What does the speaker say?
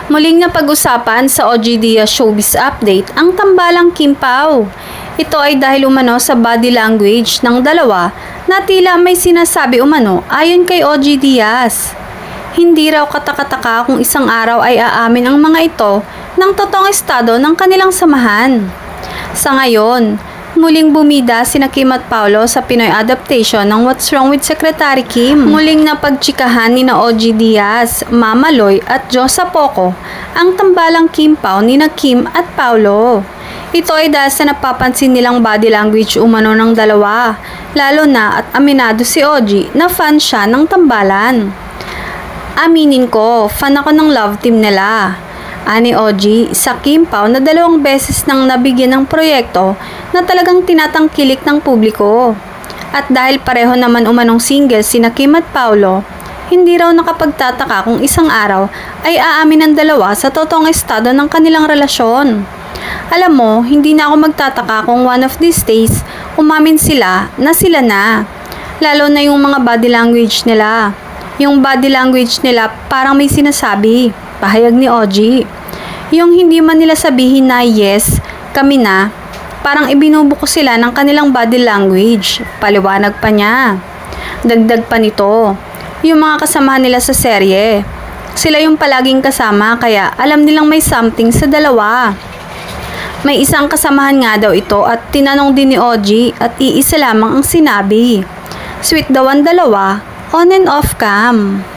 Muling napag-usapan sa OG Diaz Showbiz Update ang tambalang Kim Pao. Ito ay dahil umano sa body language ng dalawa na tila may sinasabi umano ayon kay OG Diaz. Hindi raw katakataka kung isang araw ay aamin ang mga ito ng totoong estado ng kanilang samahan. Sa ngayon, muling bumida sina Kim at Paolo sa Pinoy adaptation ng What's Wrong with Secretary Kim. Muling napagtsikahan ni na OG Diaz, Mama Loy at Josa Poco ang tambalang Kim Pao ni na Kim at Paolo. Ito ay dahil sa napapansin nilang body language umano ng dalawa, lalo na at aminado si OG na fan siya ng tambalan. Aminin ko, fan ako ng love team nila. Ani OG sa Kim Pao na 2 beses nang nabigyan ng proyekto na talagang tinatangkilik ng publiko. At dahil pareho naman umanong single sina Kim at Paolo, hindi raw nakapagtataka kung isang araw ay aamin ang dalawa sa totoong estado ng kanilang relasyon. Alam mo, hindi na ako magtataka kung one of these days umamin sila na. Lalo na yung mga body language nila. Yung body language nila parang may sinasabi, pahayag ni OG. Yung hindi man nila sabihin na yes, kami na, parang ibinubuko sila ng kanilang body language. Paliwanag pa niya. Dagdag pa nito, yung mga kasamahan nila sa serye. Sila yung palaging kasama kaya alam nilang may something sa dalawa. May isang kasamahan nga daw ito at tinanong din ni OG at iisa lamang ang sinabi. Sweet daw ang dalawa, on and off cam.